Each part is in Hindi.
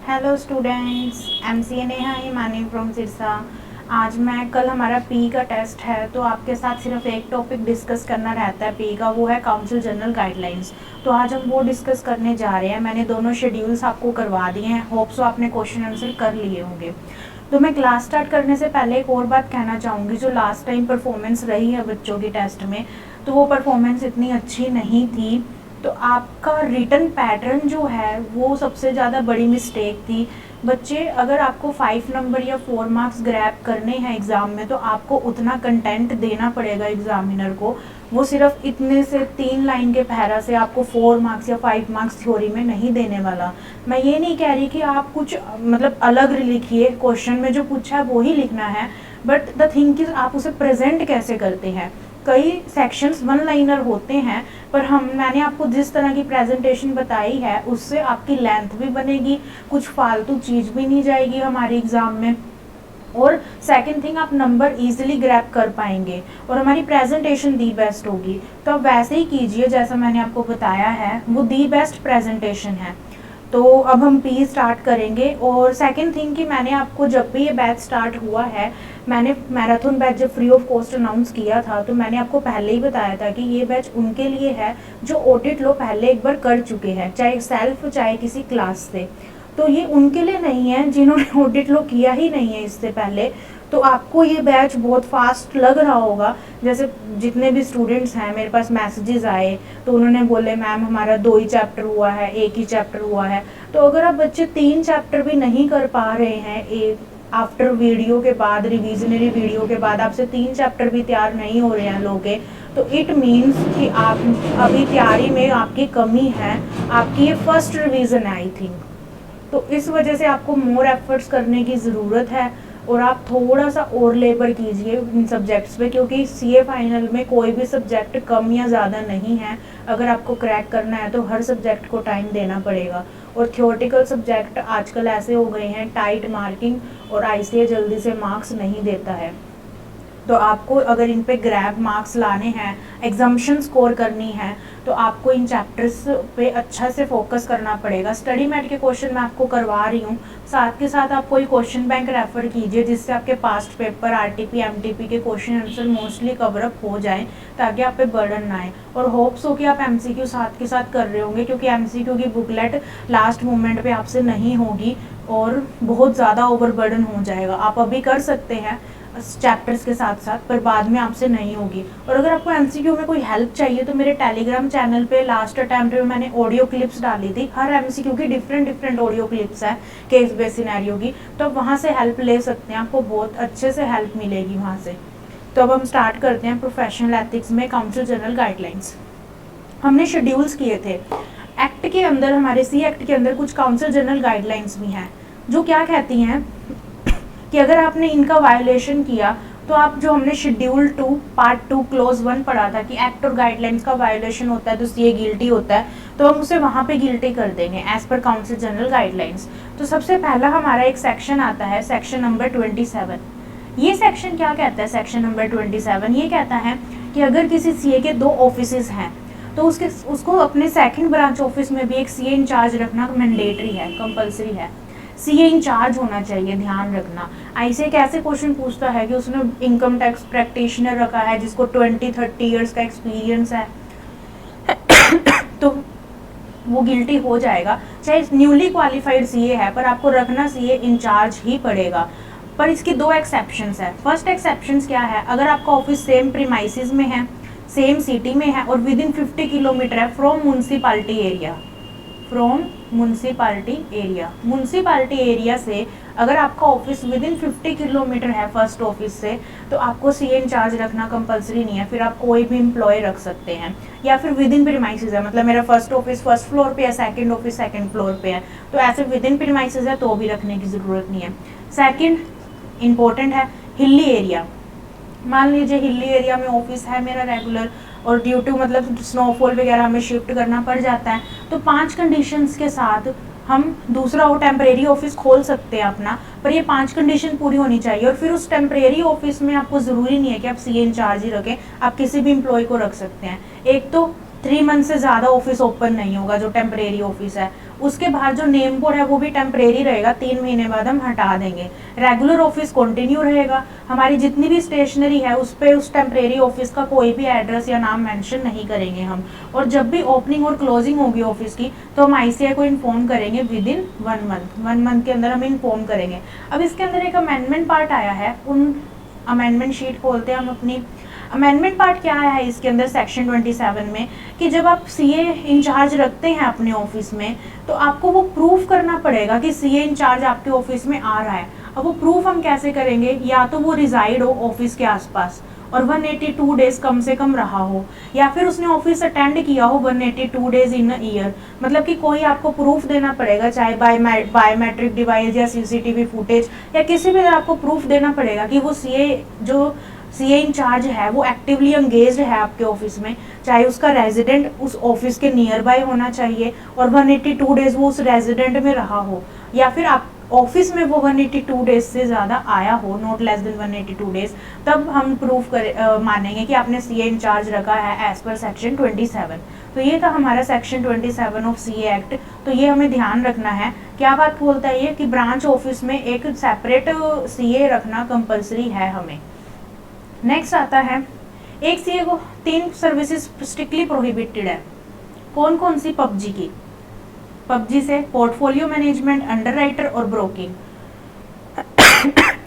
Hello students, MCA Neha Himani from Sirsa. आज मैं कल हमारा पी का टेस्ट है तो आपके साथ सिर्फ एक टॉपिक डिस्कस करना रहता है पी का, वो है काउंसिल जनरल गाइडलाइंस। तो आज हम वो डिस्कस करने जा रहे हैं। मैंने दोनों शेड्यूल्स आपको करवा दिए हैं, होप्स सो आपने क्वेश्चन आंसर कर लिए होंगे। तो मैं क्लास स्टार्ट करने से पहले एक और बात कहना चाहूँगी। जो लास्ट टाइम परफॉर्मेंस रही है बच्चों की टेस्ट में, तो वो परफॉर्मेंस इतनी अच्छी नहीं थी। तो आपका रिटन पैटर्न जो है वो सबसे ज़्यादा बड़ी मिस्टेक थी। बच्चे, अगर आपको 5 नंबर या 4 मार्क्स ग्रैब करने हैं एग्ज़ाम में, तो आपको उतना कंटेंट देना पड़ेगा एग्जामिनर को। वो सिर्फ इतने से 3 लाइन के पैरा से आपको 4 मार्क्स या 5 मार्क्स थ्योरी में नहीं देने वाला। मैं ये नहीं कह रही कि आप कुछ मतलब अलग लिखिए, क्वेश्चन में जो पूछा है वो ही लिखना है, बट द थिंग इज आप उसे प्रेजेंट कैसे करते हैं। कई सेक्शंस 1 लाइनर होते हैं, पर मैंने आपको जिस तरह की प्रेजेंटेशन बताई है उससे आपकी लेंथ भी बनेगी, कुछ फालतू चीज़ भी नहीं जाएगी हमारे एग्ज़ाम में, और सेकंड थिंग आप नंबर इजीली ग्रैब कर पाएंगे और हमारी प्रेजेंटेशन दी बेस्ट होगी। तो आप वैसे ही कीजिए जैसा मैंने आपको बताया है, वो दी बेस्ट प्रेजेंटेशन है। तो अब हम पी स्टार्ट करेंगे। और सेकंड थिंग कि मैंने आपको जब भी ये बैच स्टार्ट हुआ है, मैंने मैराथन बैच जब फ्री ऑफ कॉस्ट अनाउंस किया था तो मैंने आपको पहले ही बताया था कि ये बैच उनके लिए है जो ऑडिट लो पहले एक बार कर चुके हैं, चाहे सेल्फ चाहे किसी क्लास से। तो ये उनके लिए नहीं है जिन्होंने ऑडिट लो किया ही नहीं है इससे पहले। तो आपको ये बैच बहुत फास्ट लग रहा होगा। जैसे जितने भी स्टूडेंट्स हैं, मेरे पास मैसेजेस आए तो उन्होंने बोले मैम हमारा 2 ही चैप्टर हुआ है, 1 ही चैप्टर हुआ है। तो अगर आप बच्चे 3 चैप्टर भी नहीं कर पा रहे हैं, एक आफ्टर वीडियो के बाद, रिविजनरी वीडियो के बाद आपसे 3 चैप्टर भी तैयार नहीं हो रहे हैं लोगे, तो इट मीन्स कि आप अभी तैयारी में आपकी कमी है। आपकी ये फर्स्ट रिवीजन है आई थिंक। तो इस वजह से आपको मोर एफर्ट्स करने की ज़रूरत है और आप थोड़ा सा और लेबर कीजिए इन सब्जेक्ट्स पे, क्योंकि सीए फाइनल में कोई भी सब्जेक्ट कम या ज़्यादा नहीं है। अगर आपको क्रैक करना है तो हर सब्जेक्ट को टाइम देना पड़ेगा। और थियोरेटिकल सब्जेक्ट आजकल ऐसे हो गए हैं टाइट मार्किंग, और आईसीए जल्दी से मार्क्स नहीं देता है। तो आपको अगर इन पे ग्रैब मार्क्स लाने हैं, एग्जाम्शन स्कोर करनी है, तो आपको इन चैप्टर्स पे अच्छा से फोकस करना पड़ेगा। स्टडी मैट के क्वेश्चन मैं आपको करवा रही हूँ, साथ के साथ आप कोई क्वेश्चन बैंक रेफर कीजिए जिससे आपके पास्ट पेपर, आरटीपी, एमटीपी के क्वेश्चन आंसर मोस्टली कवरअप हो जाए, ताकि आप पे बर्डन ना आए। और होप्स हो कि आप एमसीक्यू साथ के साथ कर रहे होंगे, क्योंकि एमसीक्यू की बुकलेट लास्ट मोमेंट पे आपसे नहीं होगी और बहुत ज़्यादा ओवरबर्डन हो जाएगा। आप अभी कर सकते हैं चैप्टर्स के साथ साथ, पर बाद में आपसे नहीं होगी। और अगर आपको एमसीक्यू में कोई हेल्प चाहिए तो मेरे टेलीग्राम चैनल पे लास्ट अटैम्प्ट में मैंने ऑडियो क्लिप्स डाली थी। हर एमसीक्यू की डिफरेंट ऑडियो क्लिप्स है केस बेस सिनेरियो की, तो आप वहाँ से हेल्प ले सकते हैं, आपको बहुत अच्छे से हेल्प मिलेगी वहाँ से। तो अब हम स्टार्ट करते हैं प्रोफेशनल एथिक्स में काउंसिल जनरल गाइडलाइंस। हमने शेड्यूल्स किए थे एक्ट के अंदर, हमारे सी एक्ट के अंदर कुछ काउंसिल जनरल गाइडलाइंस भी हैं जो क्या कहती हैं कि अगर आपने इनका वायोलेशन किया तो आप, जो हमने शेड्यूल 2 पार्ट 2 क्लोज 1 पढ़ा था कि एक्ट और गाइडलाइंस का वायोलेशन होता है तो सीए गिल्टी होता है, तो हम उसे वहाँ पे गिल्टी कर देंगे as per council general guidelines. तो सबसे पहला हमारा एक सेक्शन आता है, सेक्शन नंबर 27। ये सेक्शन क्या कहता है? सेक्शन नंबर 27 ये कहता है कि अगर किसी सीए के 2 ऑफिसेज हैं तो उसको अपने सेकंड ब्रांच ऑफिस में भी एक सीए इंचार्ज रखना मैंडेटरी है, कंपलसरी है। सीए इंचार्ज होना चाहिए, ध्यान रखना। आईसीए कैसे क्वेश्चन पूछता है कि उसने इनकम टैक्स प्रैक्टिशनर रखा है जिसको 20-30 इयर्स का एक्सपीरियंस है तो वो गिल्टी हो जाएगा, चाहे न्यूली क्वालिफाइड सीए है, पर आपको रखना सीए इंचार्ज ही पड़ेगा। पर इसकी 2 एक्सेप्शंस है। फर्स्ट एक्सेप्शंस क्या है? अगर आपका ऑफिस सेम प्रीमाइसिस में है, सेम सिटी में है और विद इन 50 किलोमीटर है from municipality area, from municipality area, municipality area से अगर आपका ऑफिस विद इन 50 किलोमीटर है फर्स्ट ऑफिस से, तो आपको सीए इंचार्ज रखना कंपलसरी नहीं है, फिर आप कोई भी एम्प्लॉय रख सकते हैं। या फिर विद इन प्रीमाइसिस है, मतलब मेरा फर्स्ट ऑफिस फर्स्ट फ्लोर पे है, सेकंड ऑफिस सेकंड फ्लोर पे है, तो ऐसे विद इन प्रीमाइसिस है तो भी रखने की ज़रूरत नहीं है। सेकंड इंपॉर्टेंट है, हिली एरिया। मान लीजिए हिली एरिया में ऑफिस है मेरा रेगुलर, और ड्यू टू मतलब स्नोफॉल वगैरह हमें शिफ्ट करना पड़ जाता है, तो 5 कंडीशंस के साथ हम दूसरा वो टेम्परेरी ऑफिस खोल सकते हैं अपना, पर ये 5 कंडीशन पूरी होनी चाहिए। और फिर उस टेम्परेरी ऑफिस में आपको ज़रूरी नहीं है कि आप सीए इंचार्ज ही रखें, आप किसी भी एम्प्लॉय को रख सकते हैं। एक तो 3 मंथ से ज़्यादा ऑफिस ओपन नहीं होगा जो टेम्परेरी ऑफिस है, उसके बाद जो नेम बोर्ड है वो भी टेम्परेरी रहेगा, 3 महीने बाद हम हटा देंगे। रेगुलर ऑफिस कंटिन्यू रहेगा, हमारी जितनी भी स्टेशनरी है उस पर उस टेम्परेरी ऑफिस का कोई भी एड्रेस या नाम मेंशन नहीं करेंगे हम। और जब भी ओपनिंग और क्लोजिंग होगी ऑफिस की तो हम ICAI को इन्फॉर्म करेंगे विद इन 1 मंथ, 1 मंथ के अंदर हम इन्फॉर्म करेंगे। अब इसके अंदर एक अमेंडमेंट पार्ट आया है, उन अमेंडमेंट शीट खोलते हैं हम अपनी। अमेंडमेंट पार्ट क्या आया है इसके अंदर सेक्शन 27 में, कि जब आप CA इंचार्ज रखते हैं अपने ऑफिस में तो आपको वो प्रूफ करना पड़ेगा कि CA इंचार्ज आपके ऑफिस में आ रहा है। अब वो प्रूफ हम कैसे करेंगे, या तो वो रिजाइड हो ऑफिस के आसपास और 182 डेज कम से कम रहा हो, या फिर उसने ऑफिस अटेंड किया हो 182 डेज इन अ ईयर। मतलब कि कोई आपको प्रूफ देना पड़ेगा, चाहे बायोमेट्रिक डिवाइस या CCTV फुटेज या किसी भी आपको प्रूफ देना पड़ेगा कि वो CA इंचार्ज है वो एक्टिवली एंगेज्ड है आपके ऑफिस में, चाहे उसका रेजिडेंट उस ऑफिस के नियर बाय होना चाहिए और 182 डेज वो उस रेजिडेंट में रहा हो, या फिर आप ऑफिस में वो 182 डेज से ज़्यादा आया हो, नॉट लेस देन 182 डेज, तब हम प्रूफ मानेंगे कि आपने CA इंचार्ज रखा है एज पर सेक्शन 27। तो ये था हमारा सेक्शन 27 ऑफ CA एक्ट। तो ये हमें ध्यान रखना है, क्या बात बोलता है ये कि ब्रांच ऑफिस में एक सेपरेट CA रखना कंपलसरी है हमें। नेक्स्ट आता है, एक CA को 3 सर्विसेज स्ट्रिक्टली प्रोहिबिटेड है। कौन कौन सी? पबजी से पोर्टफोलियो मैनेजमेंट, अंडरराइटर और ब्रोकिंग।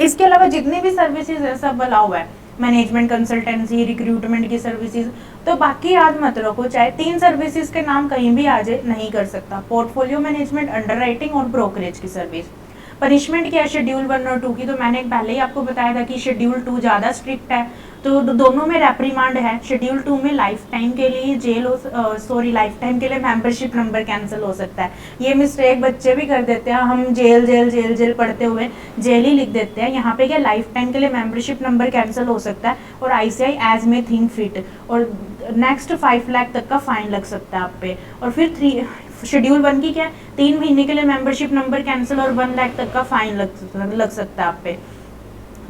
इसके अलावा जितनी भी सर्विसेज है सब अलाउ है, मैनेजमेंट कंसल्टेंसी, रिक्रूटमेंट की सर्विसेज। तो बाकी याद मत रखो, चाहे 3 सर्विसेज के नाम कहीं भी आ जाए नहीं कर सकता, पोर्टफोलियो मैनेजमेंट, अंडरराइटिंग और ब्रोकरेज की सर्विस। पनिशमेंट क्या है शेड्यूल 1 और 2 की, तो मैंने पहले ही आपको बताया था कि शेड्यूल 2 ज़्यादा स्ट्रिक्ट है, तो दोनों में रेप्रीमांड है। शेड्यूल 2 में लाइफ टाइम के लिए लाइफ टाइम के लिए मेंबरशिप नंबर कैंसिल हो सकता है। ये मिस्टेक बच्चे भी कर देते हैं, हम जेल पढ़ते हुए जेल ही लिख देते हैं। यहाँ पे क्या लाइफ टाइम के लिए मेंबरशिप नंबर कैंसिल हो सकता है और ICAI एज में थिंक फिट, और नेक्स्ट 5 लाख तक का फाइन लग सकता है आप पे। और फिर शेड्यूल 1 की क्या है, 3 महीने के लिए मेंबरशिप नंबर कैंसिल और 1 लाख तक का फाइन लग सकता है आप पे।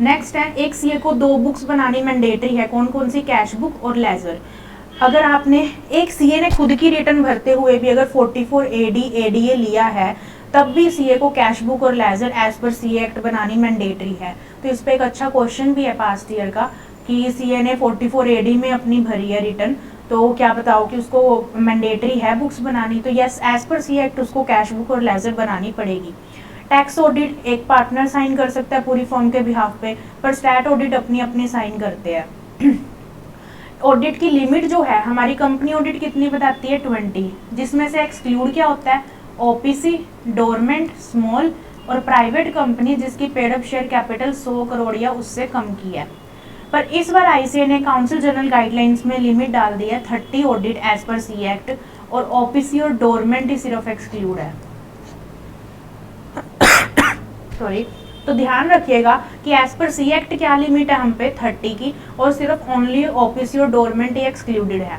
नेक्स्ट है, एक CA को 2 बुक्स बनानी मैंडेटरी है। कौन कौन सी? कैश बुक और लेजर। अगर आपने एक CA ने खुद की रिटर्न भरते हुए भी अगर 44 AD ADA लिया है तब भी CA को कैश बुक और ledger as per CA act बनानी मैंडेटरी है। तो इस पर एक अच्छा क्वेश्चन भी है पास्ट ईयर का कि CA ने 44 AD में अपनी भरी है रिटर्न, तो क्या बताओ कि उसको मैंडेटरी है बुक्स बनानी, तो yes as per CA act उसको कैश बुक और लेजर बनानी पड़ेगी। टैक्स ऑडिट एक पार्टनर साइन कर सकता है पूरी फर्म के बिहाफ पे, पर स्टैट ऑडिट अपनी अपनी साइन करते हैं। ऑडिट की लिमिट जो है हमारी कंपनी ऑडिट कितनी बताती है? 20, जिसमें से एक्सक्लूड क्या होता है? OPC, डोरमेंट, स्मॉल और प्राइवेट कंपनी जिसकी paid up share capital 100 crore या उससे कम की है। पर इस बार ICAI ने काउंसिल जनरल गाइडलाइंस में लिमिट डाल दी है 30 audit as per CA act, और OPC और डोरमेंट ही सिर्फ एक्सक्लूड है। तो ध्यान रखिएगा कि एज पर CA एक्ट क्या लिमिट है हम पे 30 की, और सिर्फ ओनली OPC और डोरमेंट ही एक्सक्लूडेड है।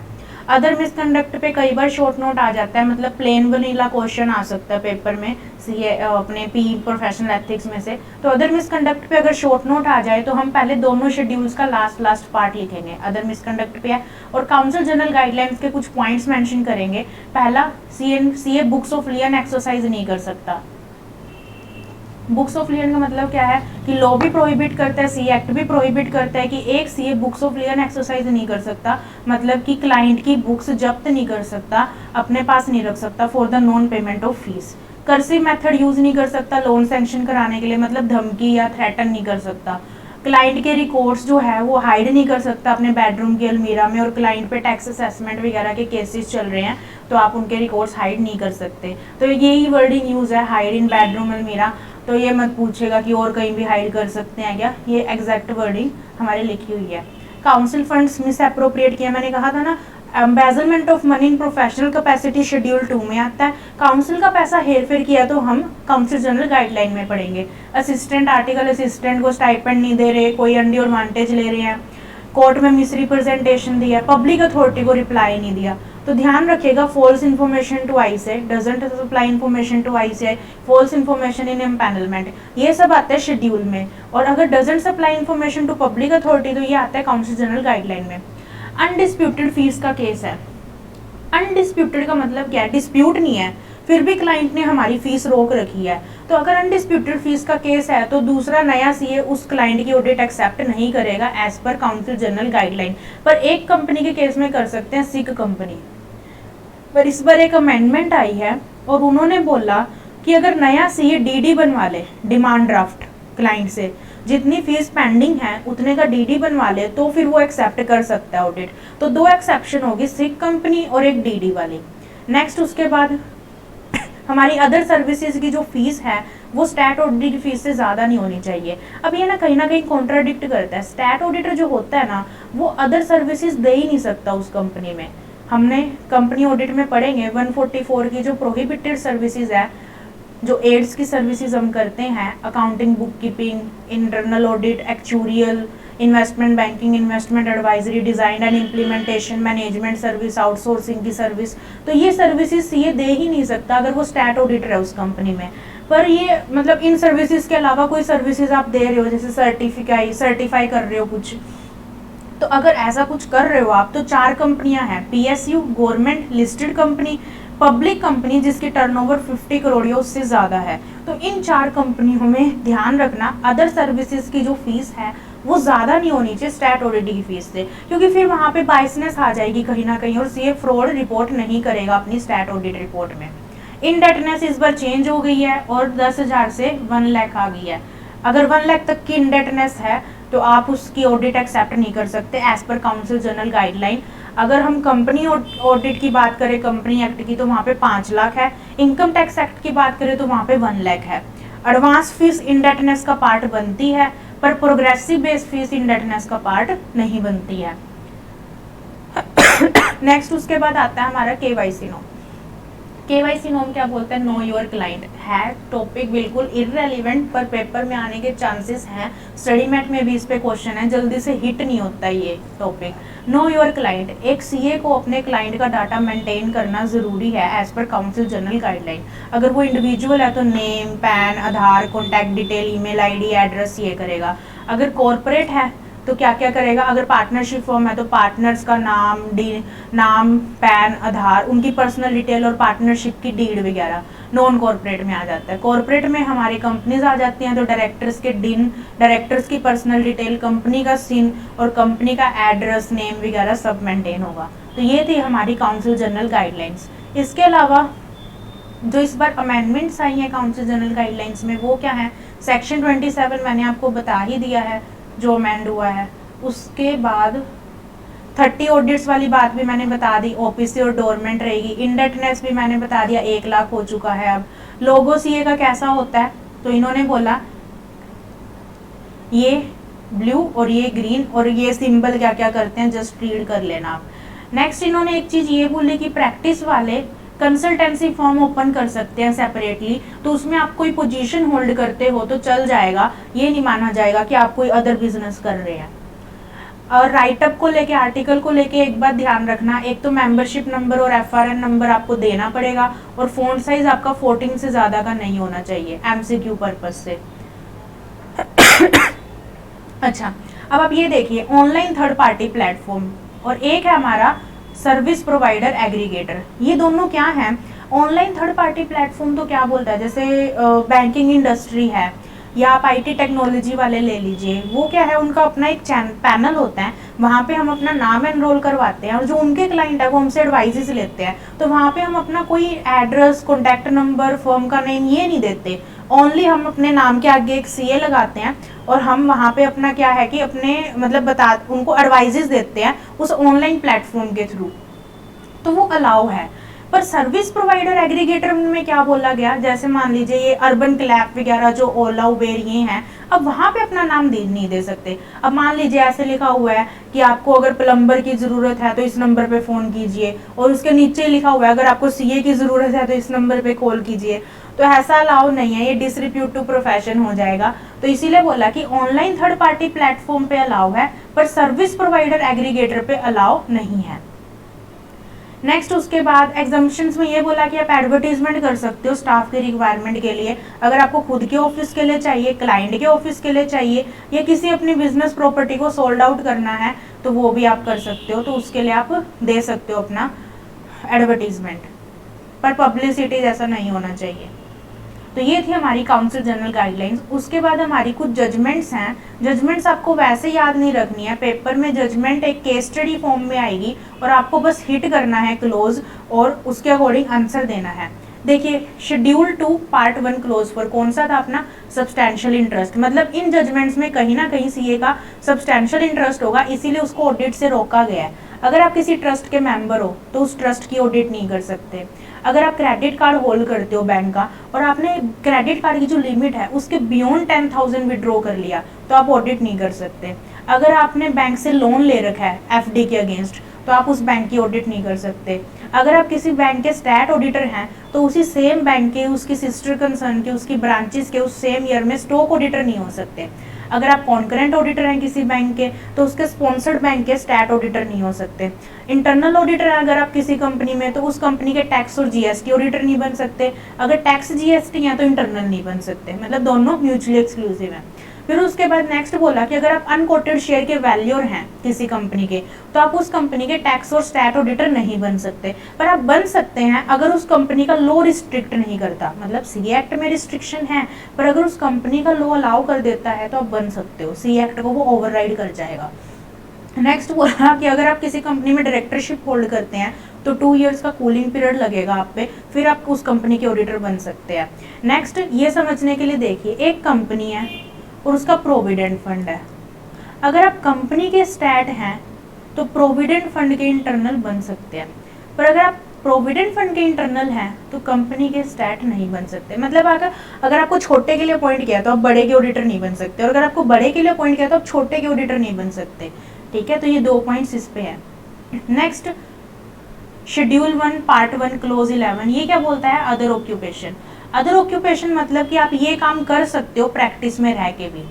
अदर मिसकंडक्ट पे कई बार शॉर्ट नोट आ जाता है, मतलब प्लेन वनीला क्वेश्चन आ सकता है पेपर में CA अपने PE प्रोफेशनल एथिक्स में से। तो अदर मिसकंडक्ट पे अगर शॉर्ट नोट आ जाए तो हम पहले दोनों शेड्यूल्स का लास्ट पार्ट लिखेंगे, अदर मिसकंडक्ट पे है, और काउंसिल जनरल गाइडलाइंस के कुछ पॉइंट्स मेंशन करेंगे। पहला, CA बुक्स ऑफ लियन एक्सरसाइज नहीं कर सकता। बुक्स ऑफ लियन का मतलब क्या है कि लॉ भी प्रोहिबिट करता है, CA एक्ट भी प्रोहिबिट करता है कि एक CA बुक्स ऑफ लियन एक्सरसाइज नहीं कर सकता, मतलब कि क्लाइंट की बुक्स जब्त नहीं कर सकता, अपने पास नहीं रख सकता for the non payment of fees. Cursive method use नहीं कर सकता लोन सैंक्शन कराने के लिए, मतलब धमकी या थ्रेटन नहीं कर सकता। क्लाइंट के रिकॉर्ड्स जो है वो हाइड नहीं कर सकता अपने बेडरूम की अलमीरा में, और क्लाइंट पे टैक्स असेसमेंट वगैरह के केसेस चल रहे हैं तो आप उनके रिकॉर्ड्स हाइड नहीं कर सकते। तो यही वर्डिंग यूज है, हाइड इन बेडरूम अलमीरा। तो ये मत पूछेगा कि और कहीं भी हाइड कर सकते हैं क्या, ये एग्जैक्ट वर्डिंग हमारी लिखी हुई है। काउंसिल फंड्स मिस अप्रोप्रिएट किया, मैंने कहा था ना, embezzlement of money in professional capacity schedule 2 में आता है। काउंसिल का पैसा हेर फेर किया तो हम काउंसिल जनरल गाइडलाइन में पढ़ेंगे। असिस्टेंट आर्टिकल असिस्टेंट को स्टाइपेंड नहीं दे रहे, कोई अंडी एडवांटेज ले रहे हैं, कोर्ट में मिस रिप्रेजेंटेशन दिया, पब्लिक अथॉरिटी को रिप्लाई नहीं दिया, तो ध्यान रखिएगा false information to ICAI, doesn't supply information to ICAI, false information in empanelment, ये सब आता है शेड्यूल में। और अगर doesn't supply information to public authority तो ये आता है काउंसिल जनरल गाइडलाइन में। अनडिस्प्यूटेड फीस का केस है। अनडिस्प्यूटेड का मतलब क्या है? डिस्प्यूट नहीं है, फिर भी क्लाइंट ने हमारी फीस रोक रखी है, तो अगर अनडिस्प्यूटेड फीस का केस है तो दूसरा नया सीए उस क्लाइंट की ऑडिट एक्सेप्ट नहीं करेगा as per council general guideline. पर एक कंपनी के केस में कर सकते हैं, सिक कंपनी। पर इस बार एक अमेंडमेंट आई है और उन्होंने बोला कि अगर नया सीए डीडी बनवा ले, डिमांड ड्राफ्ट, क्लाइंट से जितनी फीस पेंडिंग है उतने का डीडी बनवा ले, तो फिर वो एक्सेप्ट कर सकता है ऑडिट। तो 2 एक्सेप्शन होगी, सिक कंपनी और एक डीडी वाली। नेक्स्ट उसके बाद हमारी अदर सर्विसेज की जो फीस है वो स्टैट ऑडिटर की फीस से ज़्यादा नहीं होनी चाहिए। अब ये ना कहीं कॉन्ट्राडिक्ट करता है। स्टैट ऑडिटर जो होता है ना वो अदर सर्विसेज दे ही नहीं सकता उस कंपनी में। हमने कंपनी ऑडिट में पढ़ेंगे 144 की जो प्रोहिबिटेड सर्विसेज है, जो एड्स की सर्विसेज हम करते हैं, accounting, book keeping, internal audit, actuarial, investment banking, investment advisory, design and implementation, management service, outsourcing की सर्विस, तो ये सर्विसेज सीए दे ही नहीं सकता अगर वो स्टैट ऑडिटर है उस कंपनी में। पर ये मतलब इन सर्विसेज के अलावा कोई सर्विसेज आप दे रहे हो, जैसे सर्टिफाई कर रहे हो कुछ, तो अगर ऐसा कुछ कर रहे हो आप, तो 4 कंपनियां हैं, PSU, government listed company, public company जिसकी टर्नओवर 50 करोड़ या उससे ज़्यादा है। तो इन 4 कंपनियों में ध्यान रखना अदर सर्विसेज की जो फीस है वो ज़्यादा नहीं होनी चाहिए स्टैट ऑडिट की फीस से, क्योंकि फिर वहाँ पे बायसनेस आ जाएगी कहीं ना कहीं और सीए फ्रॉड रिपोर्ट नहीं करेगा अपनी स्टैट ऑडिट रिपोर्ट में। इनडेटनेस इस बार चेंज हो गई है और 10,000 से 1 लाख आ गई है। अगर 1 लाख तक की इनडेटनेस है तो आप उसकी ऑडिट एक्सेप्ट नहीं कर सकते as per council general guideline. अगर हम कंपनी ऑडिट की बात करें, कंपनी एक्ट की, तो वहाँ पे 5 लाख है। इनकम टैक्स एक्ट की बात करें तो वहाँ पे 1 लाख है। एडवांस फीस इनडेटनेस का पार्ट बनती है, पर प्रोग्रेसिव बेस फीस इनडेटनेस का पार्ट नहीं बनती है। नेक्स्ट उसके बाद आता है हमारा केवाईसी नॉर्म। केवाईसी नॉर्म क्या बोलता है? नो योर क्लाइंट है टॉपिक बिल्कुल इररेलेवेंट, पर पेपर में आने के चांसेस हैं। स्टडी मैट में भी इस पे क्वेश्चन है, जल्दी से हिट नहीं होता ये टॉपिक। नो योर क्लाइंट, एक सीए को अपने क्लाइंट का डाटा मेंटेन करना जरूरी है as per council general guideline. अगर वो इंडिविजुअल है तो name, PAN, Aadhaar, contact detail, email ID, address ये करेगा। अगर कॉर्पोरेट है तो क्या क्या करेगा? अगर पार्टनरशिप फॉर्म है तो पार्टनर्स का नाम, पैन, आधार, उनकी पर्सनल डिटेल और पार्टनरशिप की डीड वगैरह। नॉन कॉर्पोरेट में आ जाता है। कॉर्पोरेट में हमारी कंपनीज आ जाती हैं तो डायरेक्टर्स के डायरेक्टर्स की पर्सनल डिटेल, कंपनी का सिन और कंपनी का एड्रेस, नेम वगैरह सब मेंटेन होगा। तो ये थी हमारी काउंसिल जनरल गाइडलाइंस। इसके अलावा जो इस बार अमेंडमेंट्स आई हैं काउंसिल जनरल गाइडलाइंस में वो क्या है? सेक्शन 27 मैंने आपको बता ही दिया है जो अमेंड हुआ है। उसके बाद 30 ऑडिट्स वाली बात भी मैंने बता दी, ओपीसी और डोरमेंट रहेगी। इंडेटनेस भी मैंने बता दिया, 1 लाख हो चुका है। अब लोगो सीए का कैसा होता है? तो इन्होंने बोला ये ब्लू और ये ग्रीन और ये सिंबल क्या क्या करते हैं, जस्ट रीड कर लेना आप। नेक्स्ट इन्होंने एक चीज ये बोली कि प्रैक्टिस वाले कंसल्टेंसी फॉर्म ओपन कर सकते हैं सेपरेटली, तो उसमें आप कोई पोजीशन होल्ड करते हो तो चल जाएगा, ये नहीं माना जाएगा कि आप कोई अदर बिजनेस कर रहे हैं। और राइटअप को लेके, आर्टिकल को लेके एक बात ध्यान रखना, एक तो मेंबरशिप नंबर और एफआरएन नंबर आपको देना पड़ेगा और फॉन्ट साइज आपका 14 से ज़्यादा का नहीं होना चाहिए एमसीक्यू पर्पज से। अच्छा, अब आप ये देखिए, ऑनलाइन थर्ड पार्टी प्लेटफॉर्म और एक है हमारा सर्विस प्रोवाइडर एग्रीगेटर। ये दोनों क्या हैं? ऑनलाइन थर्ड पार्टी प्लेटफॉर्म तो क्या बोलता है, जैसे बैंकिंग इंडस्ट्री है या आप आईटी टेक्नोलॉजी वाले ले लीजिए, वो क्या है, उनका अपना एक पैनल होता है, वहाँ पे हम अपना नाम एनरोल करवाते हैं और जो उनके क्लाइंट है वो हमसे एडवाइजेस लेते हैं। तो वहाँ पे हम अपना कोई एड्रेस, कॉन्टैक्ट नंबर, फर्म का नेम ये नहीं देते, ओनली हम अपने नाम के आगे एक सीए लगाते हैं और हम वहाँ पे अपना क्या है कि अपने मतलब उनको एडवाइजेस देते हैं उस ऑनलाइन प्लेटफॉर्म के थ्रू, तो वो अलाउ है। पर सर्विस प्रोवाइडर एग्रीगेटर में क्या बोला गया, जैसे मान लीजिए ये अर्बन क्लैप वगैरह जो ओला उबेर ये हैं, अब वहाँ पे अपना नाम नहीं दे सकते। अब मान लीजिए ऐसे लिखा हुआ है कि आपको अगर प्लम्बर की ज़रूरत है तो इस नंबर पे फ़ोन कीजिए, और उसके नीचे लिखा हुआ है अगर आपको सीए की ज़रूरत है तो इस नंबर पे कॉल कीजिए, तो ऐसा अलाउ नहीं है, ये डिसरिप्यूट टू प्रोफेशन हो जाएगा। तो इसीलिए बोला कि ऑनलाइन थर्ड पार्टी प्लेटफॉर्म पे अलाउ है पर सर्विस प्रोवाइडर एग्रीगेटर पे अलाउ नहीं है। नेक्स्ट उसके बाद एग्जामिशंस में ये बोला कि आप एडवर्टीजमेंट कर सकते हो स्टाफ के रिक्वायरमेंट के लिए, अगर आपको खुद के ऑफिस के लिए चाहिए, क्लाइंट के ऑफिस के लिए चाहिए, या किसी अपनी बिजनेस प्रॉपर्टी को सोल्ड आउट करना है तो वो भी आप कर सकते हो, तो उसके लिए आप दे सकते हो अपना एडवर्टीजमेंट। पर पब्लिसिटी जैसा नहीं होना चाहिए। तो ये थी हमारी काउंसिल जनरल गाइडलाइंस। उसके बाद हमारी कुछ जजमेंट्स हैं। जजमेंट्स आपको वैसे याद नहीं रखनी है, पेपर में जजमेंट एक केस स्टडी फॉर्म में आएगी और आपको बस हिट करना है क्लोज और उसके अकॉर्डिंग आंसर देना है। देखिए शेड्यूल 2 पार्ट 1 क्लोज पर कौन सा था अपना, सब्सटैंशियल इंटरेस्ट। मतलब इन जजमेंट्स में कहीं ना कहीं सीए का सब्सटैंशियल इंटरेस्ट होगा, इसीलिए उसको ऑडिट से रोका गया है। अगर आप किसी ट्रस्ट के मेंबर हो तो उस ट्रस्ट की ऑडिट नहीं कर सकते। अगर आप क्रेडिट कार्ड होल्ड करते हो बैंक का और आपने क्रेडिट कार्ड की जो लिमिट है उसके बियॉन्ड 10,000 विड्रॉ कर लिया तो आप ऑडिट नहीं कर सकते। अगर आपने बैंक से लोन ले रखा है एफडी के अगेंस्ट तो आप उस बैंक की ऑडिट नहीं कर सकते। अगर आप किसी बैंक के स्टैट ऑडिटर हैं तो उसी सेम बैंक के, उसकी सिस्टर कंसर्न के, उसकी ब्रांचेस के उस सेम ईयर में स्टॉक ऑडिटर नहीं हो सकते। अगर आप कॉन्करेंट ऑडिटर हैं किसी बैंक के तो उसके स्पॉन्सर्ड बैंक के स्टैट ऑडिटर नहीं हो सकते। इंटरनल ऑडिटर है अगर आप किसी कंपनी में तो उस कंपनी के टैक्स और जीएसटी ऑडिटर नहीं बन सकते। अगर टैक्स जीएसटी है तो इंटरनल नहीं बन सकते, मतलब दोनों म्यूचुअली एक्सक्लूसिव हैं। फिर उसके बाद नेक्स्ट बोला कि अगर आप अनकोटेड शेयर के वैल्यूअर हैं किसी कंपनी के तो आप उस कंपनी के टैक्स और स्टैट ऑडिटर नहीं बन सकते, पर आप बन सकते हैं अगर उस कंपनी का लॉ रिस्ट्रिक्ट नहीं करता। मतलब सी एक्ट में रिस्ट्रिक्शन है पर अगर उस कंपनी का लॉ अलाउ कर देता है तो आप बन सकते हो, सी एक्ट को वो ओवरराइड कर जाएगा। नेक्स्ट बोला कि अगर आप किसी कंपनी में डायरेक्टरशिप होल्ड करते हैं तो 2 इयर्स का कूलिंग पीरियड लगेगा आप पे, फिर आप उस कंपनी के ऑडिटर बन सकते हैं। नेक्स्ट ये समझने के लिए देखिए, एक कंपनी है और उसका प्रोविडेंट फंड है। अगर आप कंपनी के स्टैट हैं तो प्रोविडेंट फंड के इंटरनल बन सकते हैं, पर अगर आप प्रोविडेंट फंड के इंटरनल हैं तो कंपनी के स्टैट नहीं बन सकते। मतलब अगर आपको छोटे के लिए अपॉइंट किया तो आप बड़े के ऑडिटर नहीं बन सकते, और अगर आपको बड़े के लिए अपॉइंट किया तो आप छोटे के ऑडिटर नहीं बन सकते। ठीक है, तो ये 2 पॉइंट्स इस पे है। नेक्स्ट शेड्यूल 1 पार्ट 1 क्लोज 11, ये क्या बोलता है, अदर ऑक्यूपेशन। अदर ऑक्यूपेशन मतलब कि आप ये काम कर सकते हो प्रैक्टिस में रह के भी।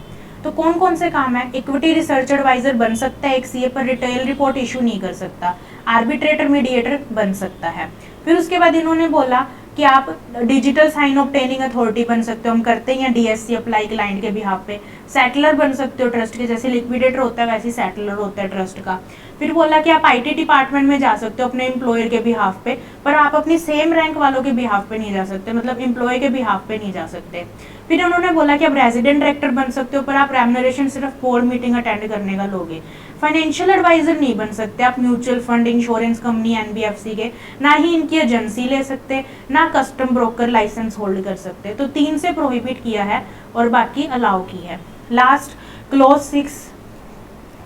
तो कौन कौन से काम है, इक्विटी रिसर्च एडवाइजर बन सकता है एक सीए, पर रिटेल रिपोर्ट इशू नहीं कर सकता। आर्बिट्रेटर मीडिएटर बन सकता है। फिर उसके बाद इन्होंने बोला कि आप डिजिटल साइन ऑब्टेनिंग अथॉरिटी बन सकते हो, हम करते हैं डीएससी अप्लाई क्लाइंट के बिहाफ पे। सेटलर बन सकते हो ट्रस्ट के, जैसे लिक्विडेटर होता है वैसे सेटलर होता है ट्रस्ट का। फिर बोला कि आप आईटी डिपार्टमेंट में जा सकते हो अपने एम्प्लॉयर के बिहाफ पे, पर आप अपनी सेम रैंक वालों के बिहाफ पे नहीं जा सकते, मतलब एम्प्लॉय के बिहाफ पे नहीं जा सकते। फिर उन्होंने बोला कि आप रेजिडेंट डायरेक्टर बन सकते हो, पर आप रेम्यूनरेशन सिर्फ बोर्ड मीटिंग अटेंड करने का लोगे। फाइनेंशियल एडवाइजर नहीं बन सकते आप mutual fund, insurance company, NBFC के, ना ही इनकी एजेंसी ले सकते, ना कस्टम ब्रोकर लाइसेंस होल्ड कर सकते। तो 3 से प्रोहिबिट किया है और बाकी अलाउ की है। लास्ट क्लोज 6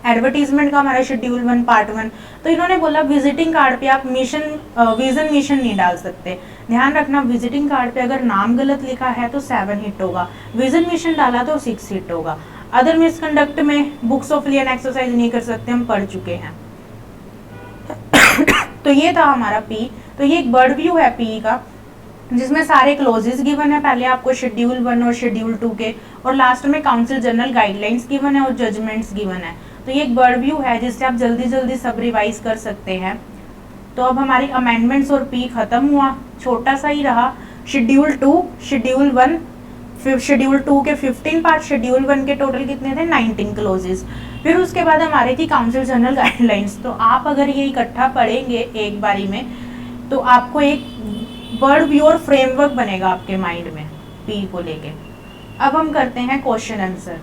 एडवर्टीजमेंट का हमारा शेड्यूल 1 पार्ट 1। तो इन्होंने बोला विजिटिंग कार्ड पे आप विजन मिशन नहीं डाल सकते। ध्यान रखना, विजिटिंग कार्ड पे अगर नाम गलत लिखा है तो 7 हिट होगा, विजन मिशन डाला तो 6 हिट होगा। अदर मिसकंडक्ट में बुक्स ऑफ लियन एक्सरसाइज नहीं कर सकते, हम पढ़ चुके हैं। तो ये था हमारा पी। तो ये एक वर्ड व्यू है पी का, जिसमें सारे क्लोजेस गिवन है, पहले आपको शेड्यूल 1 और शेड्यूल 2 के, और लास्ट में काउंसिल जनरल गाइडलाइंस गिवन है और जजमेंट्स गिवन है। तो ये एक वर्ड व्यू है जिससे आप जल्दी जल्दी सब रिवाइज कर सकते हैं। तो अब हमारी अमेंडमेंट्स और पी खत्म हुआ, छोटा सा ही रहा। शेड्यूल 2, शेड्यूल 1, फिर शेड्यूल 2 के 15 पार्ट, शेड्यूल 1 के टोटल कितने थे, 19 क्लोजेस। फिर उसके बाद हमारी थी काउंसिल जनरल गाइडलाइंस। तो आप अगर ये इकट्ठा पढ़ेंगे एक बारी में तो आपको एक वर्ड व्यू और फ्रेमवर्क बनेगा आपके माइंड में पी को लेके। अब हम करते हैं क्वेश्चन आंसर।